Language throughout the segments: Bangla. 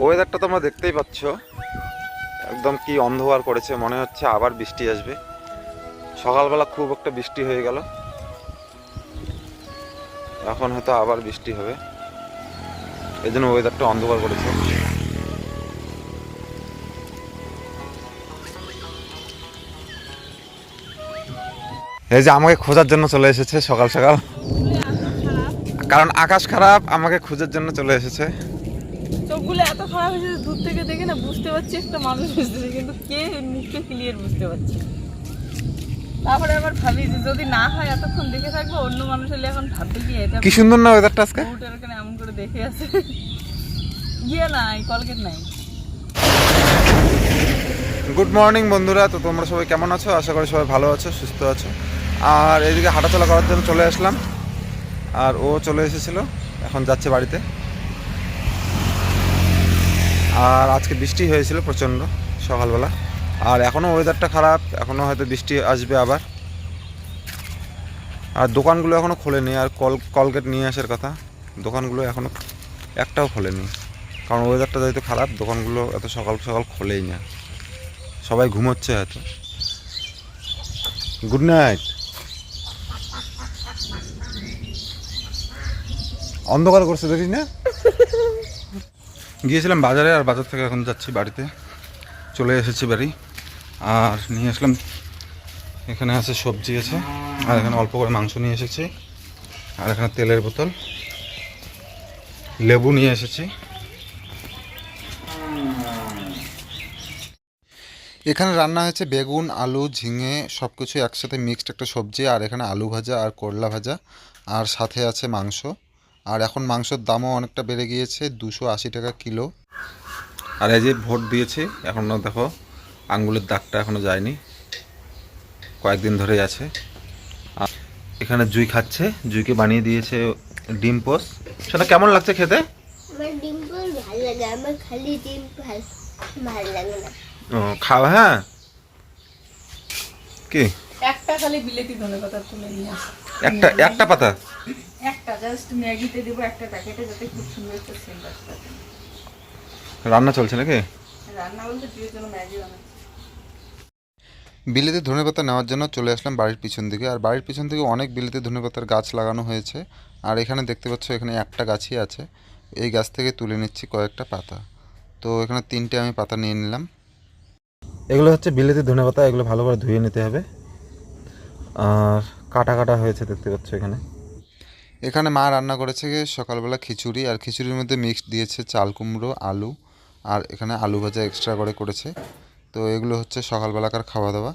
ওয়েদারটা তোমরা দেখতেই পাচ্ছ, একদম কি অন্ধকার করেছে, মনে হচ্ছে আবার বৃষ্টি আসবে। সকালবেলা খুব একটা বৃষ্টি হয়ে গেল, এখন হয়তো আবার বৃষ্টি হবে, এই জন্য ওয়েদারটা অন্ধকার করেছে। এই যে আমাকে খোঁজার জন্য চলে এসেছে সকাল সকাল, কারণ আকাশ খারাপ, আমাকে খোঁজার জন্য চলে এসেছে। চোখগুলো এত খারাপ হয়েছে দূর থেকে দেখে না বুঝতে পারছি একটা মানুষ এসেছে, কিন্তু কে মুখটা ক্লিয়ার বুঝতে পারছি। তারপরে আবার ভাবি যে যদি না হয় এতক্ষণ দেখে থাকবো, অন্য মানুষ হলে এখন ভাববে কি এটা কি সুন্দর না ওয়েদারটা আজকে। বউটার ওখানে এমন করে দেখে আছে, গিয়ে নাই কলগেট নাই। গুড মর্নিং বন্ধুরা, তো তোমরা সবাই কেমন আছো? আশা করি সবাই ভালো আছো, সুস্থ আছো। আর এইদিকে হাঁটাচলা করার জন্য চলে আসলাম, আর ও চলে এসেছিলো, এখন যাচ্ছে বাড়িতে। আর আজকে বৃষ্টি হয়েছিল প্রচণ্ড সকালবেলা, আর এখনও ওয়েদারটা খারাপ, এখনও হয়তো বৃষ্টি আসবে আবার। আর দোকানগুলো এখনও খোলেনি, আর কলগেট নিয়ে আসার কথা, দোকানগুলো এখনও একটাও খোলেনি, কারণ ওয়েদারটা যেহেতু খারাপ, দোকানগুলো এত সকাল সকাল খোলেই না, সবাই ঘুমোচ্ছে হয়তো। Good night. অন্ধকার করছে দেখিস না। গিয়েছিলাম বাজারে, আর বাজার থেকে এখন যাচ্ছি বাড়িতে, চলে এসেছি বাড়ি। আর নিয়ে আসলাম, এখানে আছে সবজি আছে, আর এখানে অল্প করে মাংস নিয়ে এসেছি, আর এখানে তেলের বোতল, লেবু নিয়ে এসেছি। এখানে রান্না হয়েছে বেগুন, আলু, ঝিঙে সব কিছু একসাথে মিক্সড একটা সবজি, আর এখানে আলু ভাজা আর করলা ভাজা, আর সাথে আছে মাংস। আর এখন মাংসের দামও অনেকটা বেড়ে গিয়েছে, 280 টাকা কিলো। আর এই যে ভোট দিয়েছি, এখনও দেখো আঙ্গুলের দাগটা এখনও যায়নি, কয়েকদিন ধরেই আছে। আর এখানে জুই খাচ্ছে, জুইকে বানিয়ে দিয়েছে ডিম পোস্ট। সেটা কেমন লাগছে খেতে? আমার ডিম পোস্ট ভালো লাগে, আমার খালি ডিম ভালো লাগে না। ও খাও, হ্যাঁ। কি একটা খালি বিলেতি ধনেপাতা তুলে নিয়ে আসো, একটা পাতা, একটা জাস্ট ম্যাগিতে দেবো একটা প্যাকেটে, যাতে খুব সুন্দর একটা সেন্ট আসে। রান্না চলছে নাকি? রান্না বলতে দিয়ে জন্য ম্যাগি বানাচ্ছি। বিলেতি ধনেপাতা নেওয়ার জন্য চলে আসলাম বাড়ির পিছন দিকে। আর বাড়ির পিছন দিকে অনেক বিলেতি ধনেপাতার গাছ লাগানো হয়েছে, আর এখানে দেখতে পাচ্ছ এখানে একটা গাছই আছে। এই গাছ থেকে তুলে নিচ্ছি কয়েকটা পাতা, তো এখানে 3টে আমি পাতা নিয়ে নিলাম। এগুলো হচ্ছে বিলেতি ধনেপাতা, এগুলো ভালো করে ধুয়ে নিতে হবে, আর কাটা কাটা হয়েছে দেখতে পাচ্ছ এখানে। এখানে মা রান্না করেছে সকালবেলা খিচুড়ি, আর খিচুড়ির মধ্যে মিক্স দিয়েছে চাল কুমড়ো, আলু, আর এখানে আলু ভাজা এক্সট্রা করে করেছে। তো এগুলো হচ্ছে সকালবেলাকার খাওয়া দাওয়া।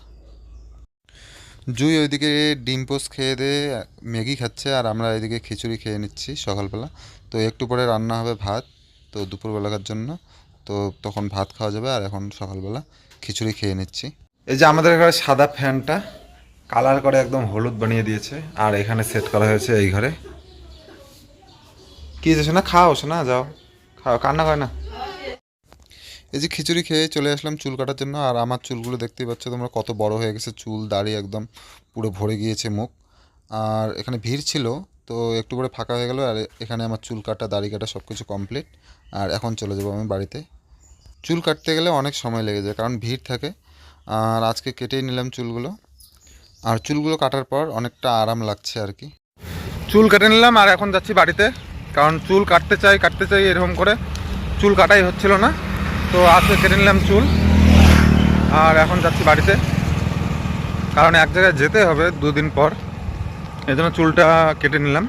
জুই ওইদিকে ডিম পোস্ট খেয়ে দিয়ে ম্যাগি খাচ্ছে, আর আমরা এদিকে খিচুড়ি খেয়ে নিচ্ছি সকালবেলা। তো একটু পরে রান্না হবে ভাত, তো দুপুরবেলাকার জন্য, তো তখন ভাত খাওয়া যাবে। আর এখন সকালবেলা খিচুড়ি খেয়ে নিচ্ছি। এই যে আমাদের ঘরে সাদা ফ্যানটা কালার করে একদম হলুদ বানিয়ে দিয়েছে, আর এখানে সেট করা হয়েছে এই ঘরে। কি হয়েছে শোনা? খাও শোনা, যাও খাও, কান্না করে না। এই যে খিচুড়ি খেয়ে চলে আসলাম চুল কাটার জন্য। আর আমার চুলগুলো দেখতেই পাচ্ছ তোমরা কত বড় হয়ে গেছে, চুল দাড়ি একদম পুরো ভরে গিয়েছে মুখ। আর এখানে ভিড় ছিল, তো একটু পরে ফাঁকা হয়ে গেল। আর এখানে আমার চুল কাটা, দাড়ি কাটা সব কিছু কমপ্লিট। আর এখন চলে যাবো আমি বাড়িতে। চুল কাটতে গেলে অনেক সময় লেগে যায়, কারণ ভিড় থাকে। আর আজকে কেটেই নিলাম চুলগুলো, আর চুলগুলো কাটার পর অনেকটা আরাম লাগছে আর কি। চুল কেটে নিলাম, আর এখন যাচ্ছি বাড়িতে, কারণ চুল কাটতে চাই এরকম করে চুল কাটাই হচ্ছিল না, তো আজকে কেটে নিলাম চুল। আর এখন যাচ্ছি বাড়িতে, কারণ এক জায়গায় যেতে হবে 2 দিন পর, এই জন্য চুলটা কেটে নিলাম।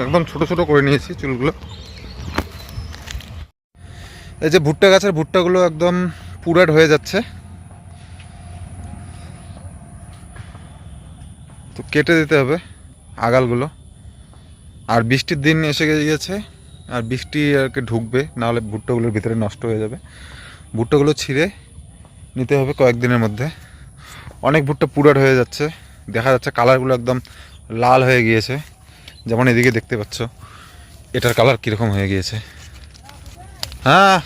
একদম ছোট ছোট করে নিয়েছি চুলগুলো। এই যে ভুট্টা গাছের ভুট্টাগুলো একদম পুরাট হয়ে যাচ্ছে, তো কেটে দিতে হবে আগালগুলো। আর বৃষ্টির দিন এসে গিয়েছে, আর বৃষ্টি আর কি ঢুকবে, নাহলে ভুট্টাগুলোর ভিতরে নষ্ট হয়ে যাবে। ভুট্টাগুলো ছিঁড়ে নিতে হবে কয়েকদিনের মধ্যে। অনেক ভুট্টা পুরাট হয়ে যাচ্ছে, দেখা যাচ্ছে কালারগুলো একদম লাল হয়ে গিয়েছে, যেমন এদিকে দেখতে পাচ্ছ এটার কালার কীরকম হয়ে গিয়েছে। হ্যাঁ,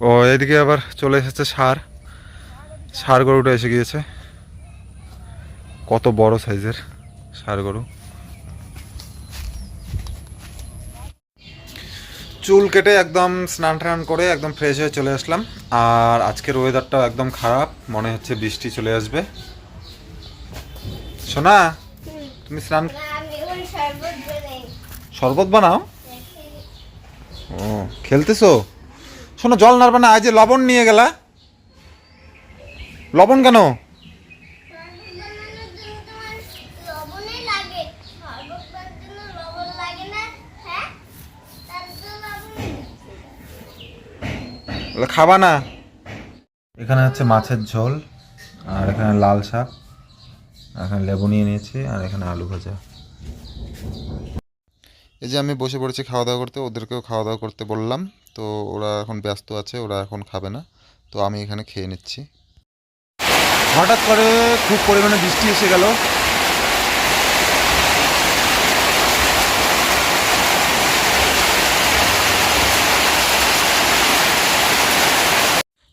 ও এদিকে আবার চলে এসেছে ষাঁড় গরুটা এসে গিয়েছে, কত বড় সাইজের ষাঁড় গরু। চুল কেটে একদম স্নান টান করে একদম ফ্রেশ হয়ে চলে আসলাম। আর আজকের ওয়েদারটাও একদম খারাপ, মনে হচ্ছে বৃষ্টি চলে আসবে। সোনা, তুমি স্নান আমি ওই শরবত বানাই। শরবত বানাও? ও, খেলতেছো? শোনো, জল নাড়বে না। আজ যে লবণ নিয়ে গেলা, লবণ কেন? লবণই লাগে, শরবত বানানোর জন্য লবণ লাগে না? হ্যাঁ, তার জন্য লবণ। খাবা না? এখানে হচ্ছে মাছের ঝোল, আর এখানে লাল শাক, এখানে লেবু নিয়ে নিয়েছি, আর এখানে আলু ভাজা। এই যে আমি বসে পড়েছি খাওয়া দাওয়া করতে, ওদেরকেও খাওয়া দাওয়া করতে বললাম। তো ওরা এখন ব্যস্ত আছে, ওরা এখন খাবে না, তো আমি এখানে খেয়ে নিচ্ছি। হঠাৎ করে খুব পরিমাণে বৃষ্টি এসে গেল।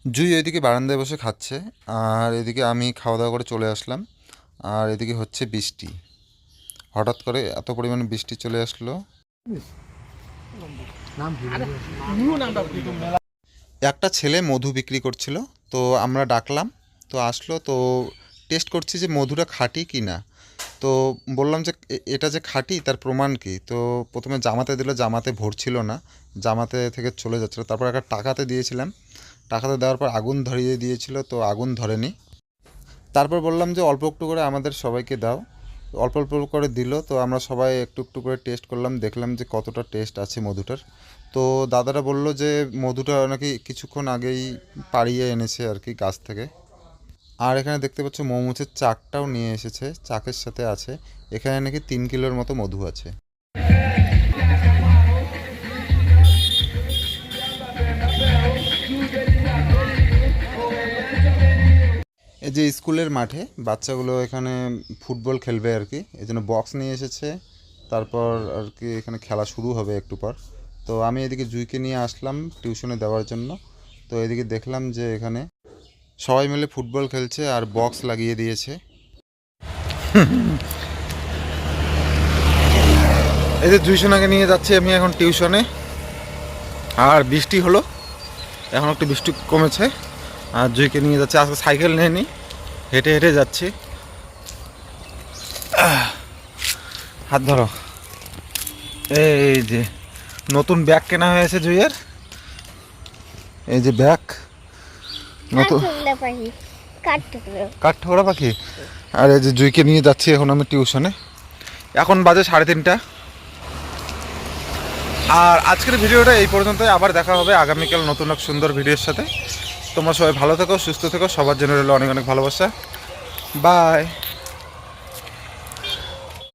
জুই এদিকে বারান্দায় বসে খাচ্ছে, আর এদিকে আমি খাওয়া দাওয়া করে চলে আসলাম। আর এদিকে হচ্ছে বৃষ্টি, হঠাৎ করে এত পরিমাণে বৃষ্টি চলে আসলো। একটা ছেলে মধু বিক্রি করছিল, তো আমরা ডাকলাম, তো আসলো। তো টেস্ট করছি যে মধুটা খাঁটি কি না। তো বললাম যে এটা যে খাঁটি তার প্রমাণ কি। তো প্রথমে জামাতে দিল, জামাতে ভরছিল না, জামাতে থেকে চলে যাচ্ছিলো। তারপর একটা টাকাতে দিয়েছিলাম, টাকাতে দেওয়ার পর আগুন ধরিয়ে দিয়েছিল, তো আগুন ধরেনি। তারপর বললাম যে অল্প একটু করে আমাদের সবাইকে দাও, অল্প অল্প করে দিল। তো আমরা সবাই একটু একটু করে টেস্ট করলাম, দেখলাম যে কতটা টেস্ট আছে মধুটার। তো দাদারা বলল যে মধুটা নাকি কিছুক্ষণ আগেই পাড়িয়ে এনেছে আর কি গাছ থেকে। আর এখানে দেখতে পাচ্ছ মৌমাছির চাকটাও নিয়ে এসেছে, চাকের সাথে আছে। এখানে নাকি 3 কিলোর মতো মধু আছে। এই যে স্কুলের মাঠে বাচ্চাগুলো এখানে ফুটবল খেলবে আর কি, এই জন্য বক্স নিয়ে এসেছে। তারপর আর কি এখানে খেলা শুরু হবে একটু পর। তো আমি এদিকে জুইকে নিয়ে আসলাম টিউশনে দেওয়ার জন্য। তো এদিকে দেখলাম যে এখানে সবাই মিলে ফুটবল খেলছে আর বক্স লাগিয়ে দিয়েছে। এই যে জুইসোনাকে নিয়ে যাচ্ছি আমি এখন টিউশনে। আর বৃষ্টি হলো, এখন একটু বৃষ্টি কমেছে। আর জুইকে নিয়ে যাচ্ছে, আজকে সাইকেল নিয়ে নিই, হেঁটে হেঁটে যাচ্ছি। হাত ধরো। এই যে নতুন ব্যাগ কেনা হয়েছে জুইয়ের, এই যে ব্যাগ নতুন। কাঠঠোকরা পাখি। আর এই যে জুইকে নিয়ে যাচ্ছি এখন আমি টিউশনে। এখন বাজে 3:30। আর আজকের ভিডিওটা এই পর্যন্তই, আবার দেখা হবে আগামীকাল নতুন এক সুন্দর ভিডিওর সাথে। তোমরা সবাই ভালো থেকো, সুস্থ থেকো, সবার জন্য রইল অনেক অনেক ভালোবাসা। বাই।